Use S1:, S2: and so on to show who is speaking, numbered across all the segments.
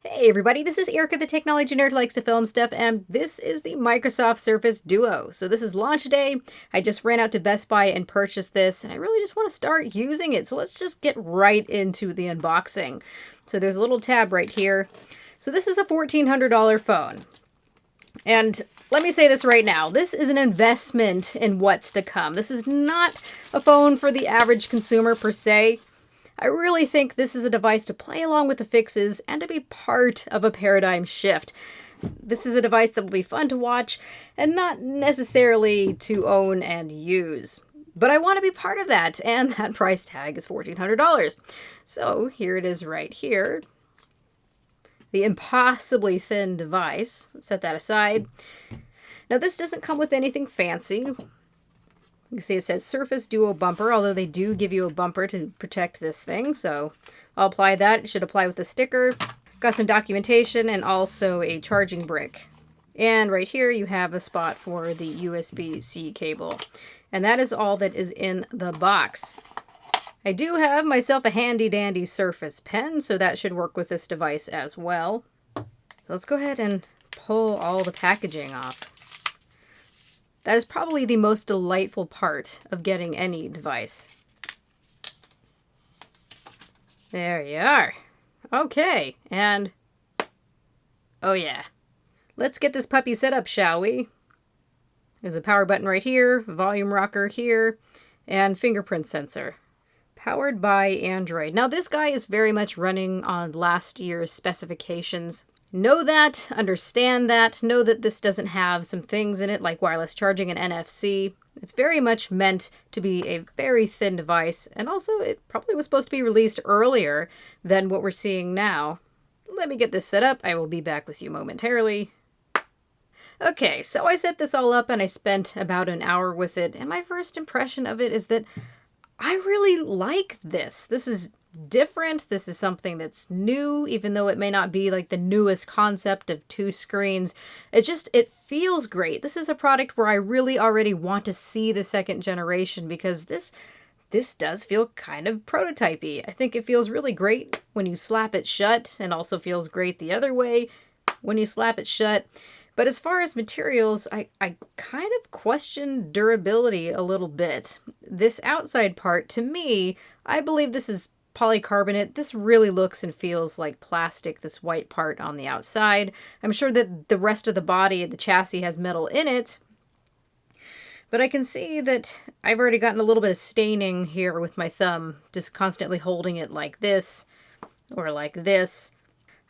S1: Hey everybody, this is Erica, the technology nerd who likes to film stuff, and this is the Microsoft Surface Duo. So this is launch day. I just ran out to Best Buy and purchased this, and I really just want to start using it. So let's just get right into the unboxing. So there's a little tab right here. So this is a $1,400 phone. And let me say this right now. This is an investment in what's to come. This is not a phone for the average consumer per se. I really think this is a device to play along with the fixes and to be part of a paradigm shift. This is a device that will be fun to watch and not necessarily to own and use. But I want to be part of that, and that price tag is $1,400. So here it is right here. The impossibly thin device. Set that aside. Now this doesn't come with anything fancy. You can see it says Surface Duo bumper, although they do give you a bumper to protect this thing, so I'll apply that. It should apply with the sticker. Got some documentation and also a charging brick. And right here you have a spot for the USB-C cable. And that is all that is in the box. I do have myself a handy-dandy Surface pen, so that should work with this device as well. Let's go ahead and pull all the packaging off. That is probably the most delightful part of getting any device. There you are. Okay, and oh yeah. Let's get this puppy set up, shall we? There's a power button right here, volume rocker here, and fingerprint sensor. Powered by Android. Now this guy is very much running on last year's specifications. Know that, understand that, know that this doesn't have some things in it like wireless charging and NFC. It's very much meant to be a very thin device, and also it probably was supposed to be released earlier than what we're seeing now. Let me get this set up. I will be back with you momentarily. Okay, so I set this all up and I spent about an hour with it, and my first impression of it is that I really like this. This is different. This is something that's new, even though it may not be like the newest concept of two screens. It feels great. This is a product where I really already want to see the second generation because this does feel kind of prototypey. I think it feels really great when you slap it shut, and also feels great the other way when you slap it shut. But as far as materials, I kind of question durability a little bit. This outside part, to me, I believe this is polycarbonate. This really looks and feels like plastic, this white part on the outside. I'm sure that the rest of the body, the chassis, has metal in it. But I can see that I've already gotten a little bit of staining here with my thumb, just constantly holding it like this or like this.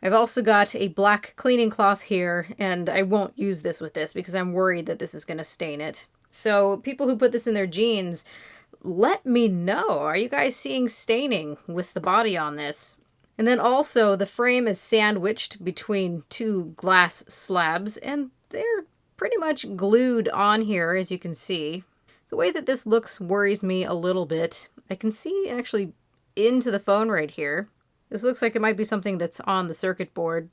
S1: I've also got a black cleaning cloth here, and I won't use this with this because I'm worried that this is going to stain it. So people who put this in their jeans, let me know. Are you guys seeing staining with the body on this? And then also the frame is sandwiched between two glass slabs, and they're pretty much glued on here, as you can see. The way that this looks worries me a little bit. I can see actually into the phone right here. This looks like it might be something that's on the circuit board.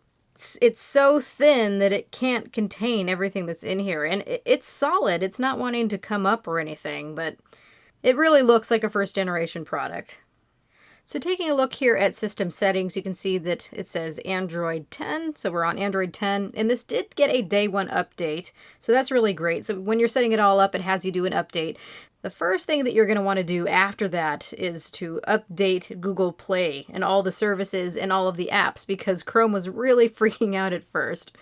S1: It's so thin that it can't contain everything that's in here. And it's solid. It's not wanting to come up or anything, but it really looks like a first generation product. So taking a look here at system settings, you can see that it says Android 10. So we're on Android 10, and this did get a day one update. So that's really great. So when you're setting it all up, it has you do an update. The first thing that you're going to want to do after that is to update Google Play and all the services and all of the apps, because Chrome was really freaking out at first.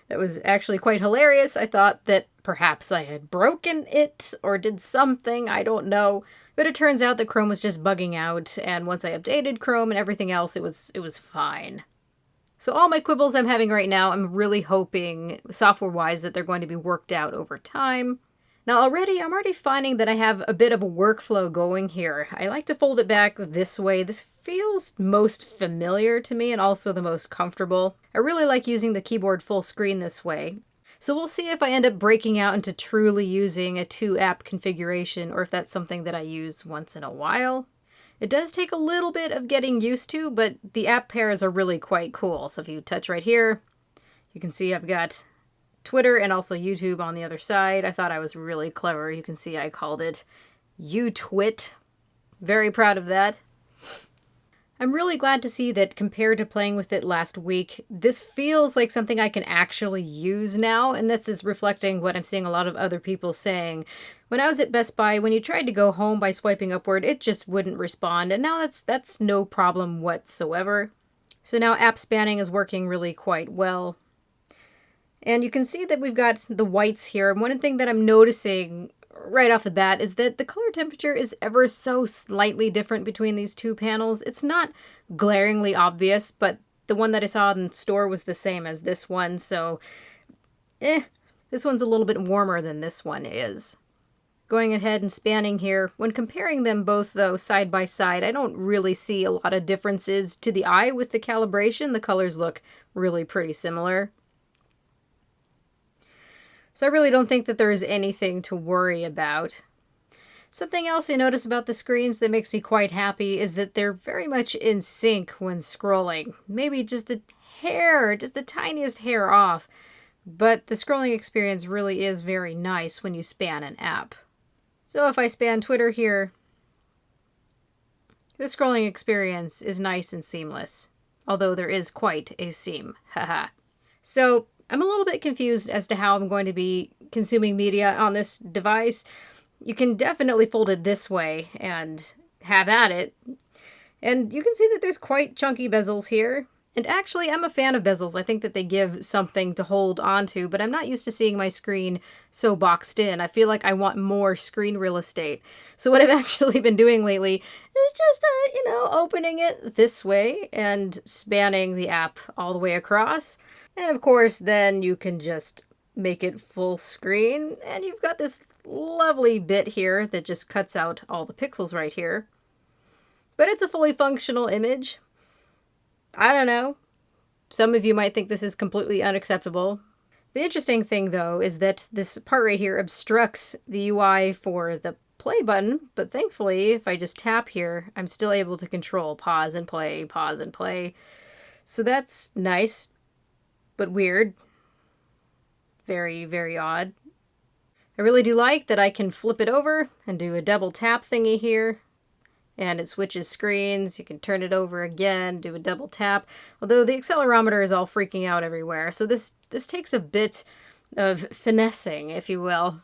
S1: That was actually quite hilarious. I thought that perhaps I had broken it or did something, I don't know. But it turns out that Chrome was just bugging out, and once I updated Chrome and everything else, it was fine. So all my quibbles I'm having right now, I'm really hoping, software-wise, that they're going to be worked out over time. Now I'm already finding that I have a bit of a workflow going here. I like to fold it back this way. This feels most familiar to me and also the most comfortable. I really like using the keyboard full screen this way. So we'll see if I end up breaking out into truly using a 2-app configuration, or if that's something that I use once in a while. It does take a little bit of getting used to, but the app pairs are really quite cool. So if you touch right here, you can see I've got Twitter and also YouTube on the other side. I thought I was really clever. You can see I called it UTwit. Very proud of that. I'm really glad to see that compared to playing with it last week, this feels like something I can actually use now, and this is reflecting what I'm seeing a lot of other people saying. When I was at Best Buy, when you tried to go home by swiping upward, it just wouldn't respond, and now that's no problem whatsoever. So now app spanning is working really quite well. And you can see that we've got the whites here. And one thing that I'm noticing right off the bat is that the color temperature is ever so slightly different between these two panels. It's not glaringly obvious, but the one that I saw in the store was the same as this one, so this one's a little bit warmer than this one is. Going ahead and spanning here, when comparing them both though side by side, I don't really see a lot of differences to the eye with the calibration. The colors look really pretty similar. So I really don't think that there is anything to worry about. Something else I notice about the screens that makes me quite happy is that they're very much in sync when scrolling. Maybe just the hair, just the tiniest hair off. But the scrolling experience really is very nice when you span an app. So if I span Twitter here, the scrolling experience is nice and seamless. Although there is quite a seam. Haha. So I'm a little bit confused as to how I'm going to be consuming media on this device. You can definitely fold it this way and have at it. And you can see that there's quite chunky bezels here. And actually, I'm a fan of bezels. I think that they give something to hold onto, but I'm not used to seeing my screen so boxed in. I feel like I want more screen real estate. So what I've actually been doing lately is just, opening it this way and spanning the app all the way across. And of course, then you can just make it full screen, and you've got this lovely bit here that just cuts out all the pixels right here. But it's a fully functional image. I don't know. Some of you might think this is completely unacceptable. The interesting thing, though, is that this part right here obstructs the UI for the play button, but thankfully, if I just tap here, I'm still able to control pause and play, pause and play. So that's nice, but weird. Very, very odd. I really do like that I can flip it over and do a double tap thingy here. And it switches screens. You can turn it over again, do a double tap. Although the accelerometer is all freaking out everywhere. So this takes a bit of finessing, if you will.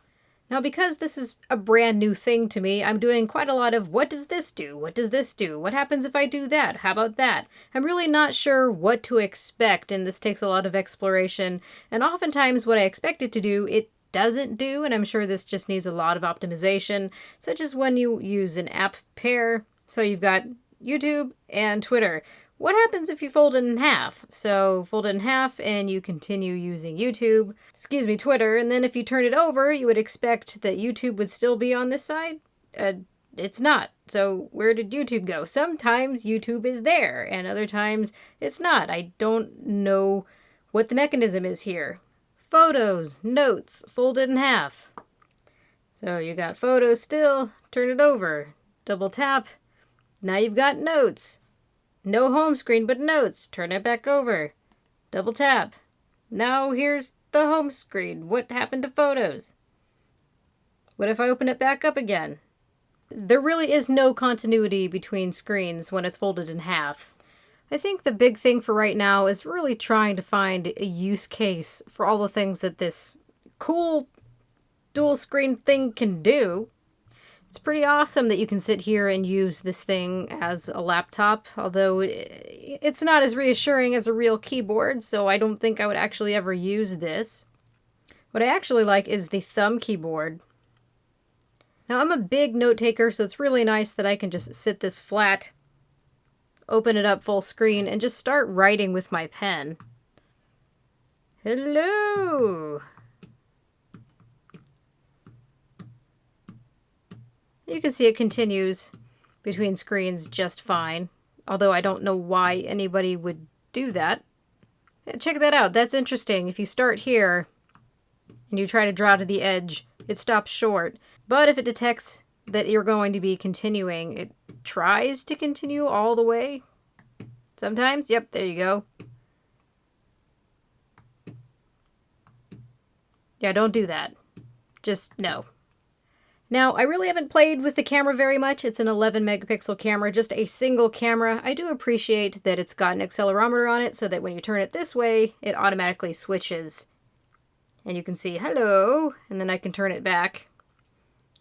S1: Now, because this is a brand new thing to me, I'm doing quite a lot of, what does this do? What does this do? What happens if I do that? How about that? I'm really not sure what to expect, and this takes a lot of exploration. And oftentimes what I expect it to do, it doesn't do, and I'm sure this just needs a lot of optimization, such as when you use an app pair. So you've got YouTube and Twitter. What happens if you fold it in half? So fold it in half and you continue using Twitter, and then if you turn it over, you would expect that YouTube would still be on this side. It's not. So where did YouTube go? Sometimes YouTube is there, and other times it's not. I don't know what the mechanism is here. Photos, notes, folded in half. So you got photos still, turn it over, double tap. Now you've got notes. No home screen, but notes. Turn it back over. Double tap. Now here's the home screen. What happened to photos? What if I open it back up again? There really is no continuity between screens when it's folded in half. I think the big thing for right now is really trying to find a use case for all the things that this cool dual screen thing can do. It's pretty awesome that you can sit here and use this thing as a laptop, although it's not as reassuring as a real keyboard, so I don't think I would actually ever use this. What I actually like is the thumb keyboard. Now, I'm a big note taker, so it's really nice that I can just sit this flat, open it up full screen, and just start writing with my pen. Hello! You can see it continues between screens just fine, although I don't know why anybody would do that. Check that out. That's interesting. If you start here and you try to draw to the edge, it stops short. But if it detects that you're going to be continuing, it tries to continue all the way. Sometimes. Yep, there you go. Yeah, don't do that. Just no. Now, I really haven't played with the camera very much. It's an 11 megapixel camera, just a single camera. I do appreciate that it's got an accelerometer on it so that when you turn it this way, it automatically switches. And you can see, hello, and then I can turn it back.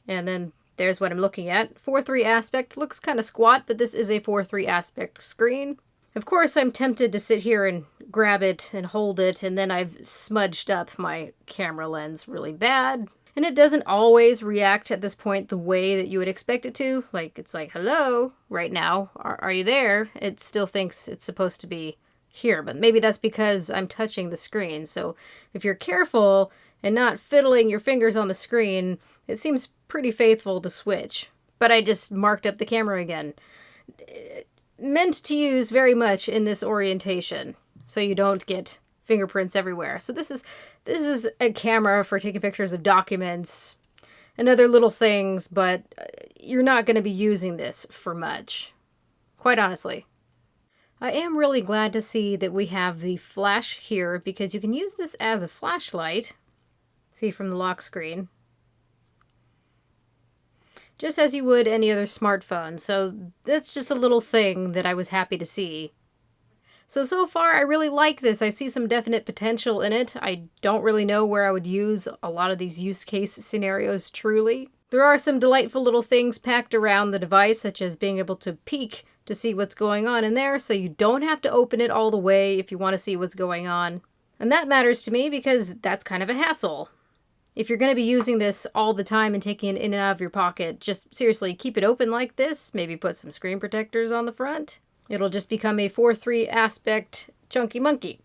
S1: And then there's what I'm looking at. 4:3 aspect, looks kind of squat, but this is a 4:3 aspect screen. Of course, I'm tempted to sit here and grab it and hold it, and then I've smudged up my camera lens really bad. And it doesn't always react at this point the way that you would expect it to. Like, it's like, hello, right now, are you there? It still thinks it's supposed to be here, but maybe that's because I'm touching the screen. So if you're careful and not fiddling your fingers on the screen, it seems pretty faithful to switch. But I just marked up the camera again. Meant to use very much in this orientation, so you don't get fingerprints everywhere. So this is a camera for taking pictures of documents and other little things, but you're not going to be using this for much, quite honestly. I am really glad to see that we have the flash here, because you can use this as a flashlight. See from the lock screen. Just as you would any other smartphone. So that's just a little thing that I was happy to see. So far I really like this. I see some definite potential in it. I don't really know where I would use a lot of these use case scenarios truly. There are some delightful little things packed around the device, such as being able to peek to see what's going on in there, so you don't have to open it all the way if you want to see what's going on. And that matters to me because that's kind of a hassle. If you're going to be using this all the time and taking it in and out of your pocket, just seriously keep it open like this. Maybe put some screen protectors on the front. It'll just become a 4:3 aspect chunky monkey.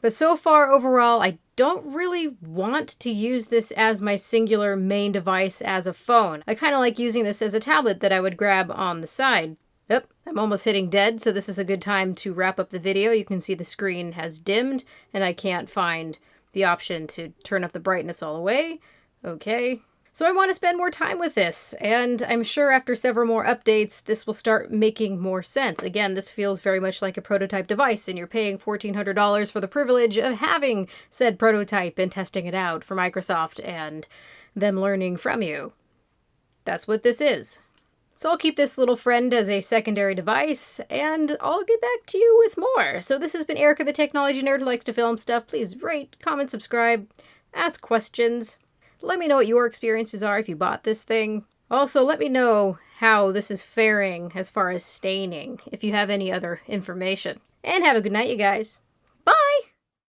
S1: But so far overall, I don't really want to use this as my singular main device as a phone. I kind of like using this as a tablet that I would grab on the side. Oh, I'm almost hitting dead, so this is a good time to wrap up the video. You can see the screen has dimmed, and I can't find the option to turn up the brightness all the way. Okay. So I want to spend more time with this, and I'm sure after several more updates, this will start making more sense. Again, this feels very much like a prototype device, and you're paying $1,400 for the privilege of having said prototype and testing it out for Microsoft and them learning from you. That's what this is. So I'll keep this little friend as a secondary device, and I'll get back to you with more. So this has been Erica, the technology nerd who likes to film stuff. Please rate, comment, subscribe, ask questions. Let me know what your experiences are if you bought this thing. Also, let me know how this is faring as far as staining, if you have any other information. And have a good night, you guys.